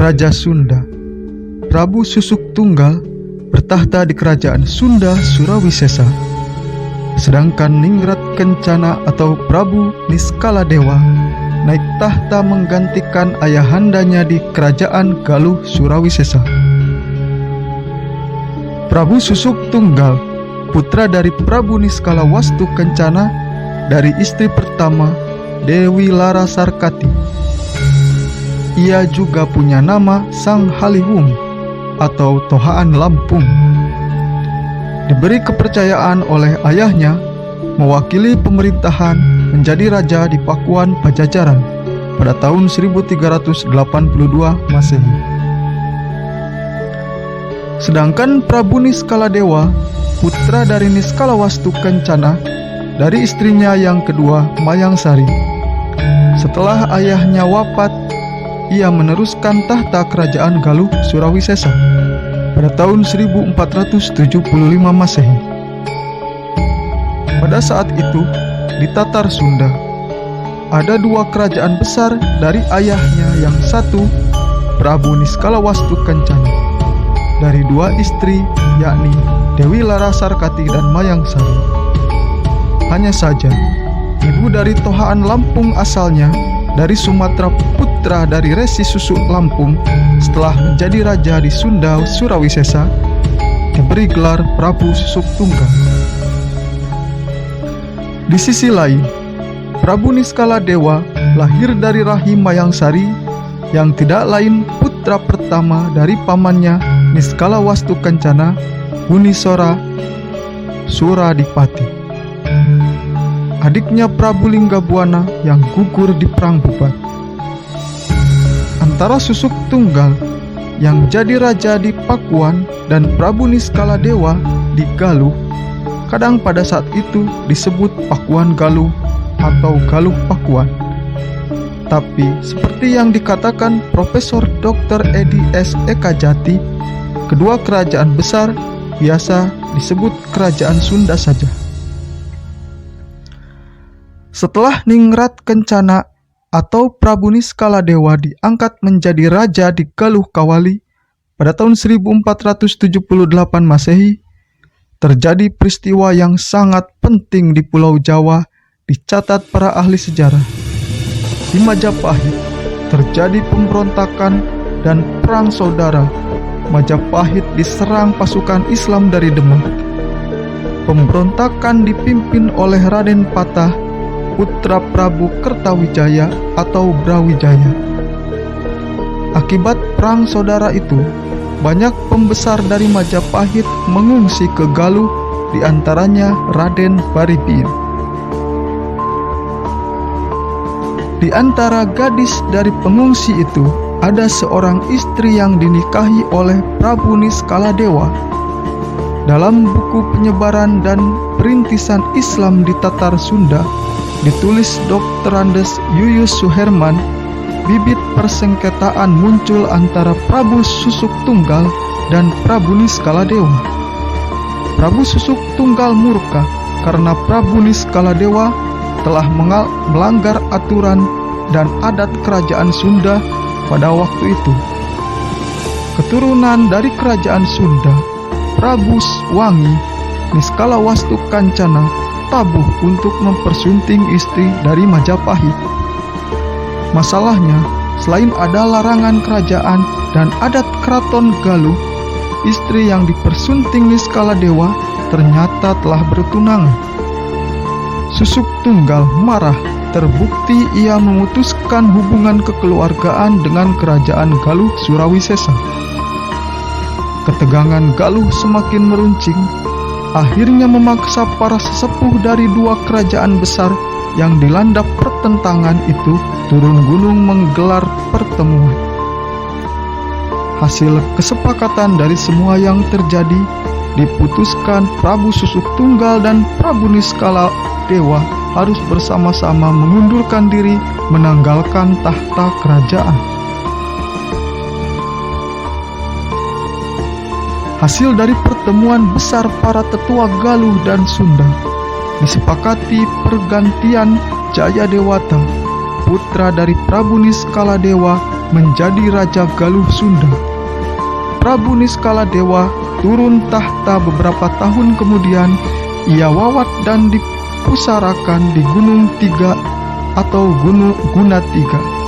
Raja Sunda, Prabu Susuk Tunggal, bertahta di kerajaan Sunda Surawisesa. Sedangkan Ningrat Kencana atau Prabu Niskaladewa naik tahta menggantikan ayahandanya di kerajaan Galuh Surawisesa. Prabu Susuk Tunggal, putra dari Prabu Niskalawastu Kencana dari istri pertama Dewi Larasarkati. Ia juga punya nama Sang Haliwung atau Tohaan Lampung. Diberi kepercayaan oleh ayahnya mewakili pemerintahan menjadi raja di Pakuan Pajajaran pada tahun 1382 Masehi. Sedangkan Prabu Niskaladewa, putra dari Niskalawastu Kencana dari istrinya yang kedua Mayangsari. Setelah ayahnya wafat, ia meneruskan tahta kerajaan Galuh Surawisesa pada tahun 1475 Masehi. Pada saat itu, di Tatar Sunda, ada dua kerajaan besar dari ayahnya yang satu, Prabu Niskalawastu Kencana, dari dua istri, yakni Dewi Larasarkati dan Mayangsari. Hanya saja, ibu dari Tohaan Lampung asalnya dari Sumatera, putra dari Resi Susuk Lampung, setelah menjadi raja di Sunda Surawisesa, diberi gelar Prabu Susuk Tunggal. Di sisi lain, Prabu Niskaladewa lahir dari rahim Mayangsari yang tidak lain putra pertama dari pamannya Niskalawastu Kencana, Hunisora Suradipati. Adiknya Prabu Linggabuana yang gugur di Perang Bubat. Antara Susuk Tunggal yang menjadi raja di Pakuan dan Prabu Niskaladewa di Galuh, kadang pada saat itu disebut Pakuan Galuh atau Galuh Pakuan. Tapi seperti yang dikatakan Profesor Dr. Edi S. Ekajati, kedua kerajaan besar biasa disebut kerajaan Sunda saja. Setelah Ningrat Kencana atau Prabu Niskaladewa diangkat menjadi raja di Galuh Kawali pada tahun 1478 Masehi, terjadi peristiwa yang sangat penting di Pulau Jawa dicatat para ahli sejarah. Di Majapahit terjadi pemberontakan dan perang saudara. Majapahit diserang pasukan Islam dari Demak. Pemberontakan dipimpin oleh Raden Patah, putra Prabu Kertawijaya atau Brawijaya. Akibat perang saudara itu, banyak pembesar dari Majapahit mengungsi ke Galuh, diantaranya Raden Baribin. Di antara gadis dari pengungsi itu, ada seorang istri yang dinikahi oleh Prabu Niskaladewa. Dalam buku penyebaran dan perintisan Islam di Tatar Sunda, ditulis Dr. Andes Yuyus Suherman, bibit persengketaan muncul antara Prabu Susuk Tunggal dan Prabu Niskaladewa. Prabu Susuk Tunggal murka karena Prabu Niskaladewa telah melanggar aturan dan adat kerajaan Sunda pada waktu itu. Keturunan dari kerajaan Sunda, Prabu Wangi Niskalawastu Kencana, tabuh untuk mempersunting istri dari Majapahit. Masalahnya, selain ada larangan kerajaan dan adat keraton Galuh, istri yang dipersunting Niskaladewa ternyata telah bertunangan. Susuk Tunggal marah, terbukti ia memutuskan hubungan kekeluargaan dengan kerajaan Galuh Surawisesa. Ketegangan Galuh semakin meruncing, akhirnya memaksa para sesepuh dari dua kerajaan besar yang dilanda pertentangan itu turun gunung menggelar pertemuan. Hasil kesepakatan dari semua yang terjadi, diputuskan Prabu Susuk Tunggal dan Prabu Niskaladewa harus bersama-sama mengundurkan diri menanggalkan tahta kerajaan. Hasil dari pertemuan besar para tetua Galuh dan Sunda, disepakati pergantian Jayadewata, putra dari Prabu Niskaladewa menjadi Raja Galuh Sunda. Prabu Niskaladewa turun tahta beberapa tahun kemudian. Ia wawat dan dipusarakan di Gunung Tiga atau Gunung Gunatiga.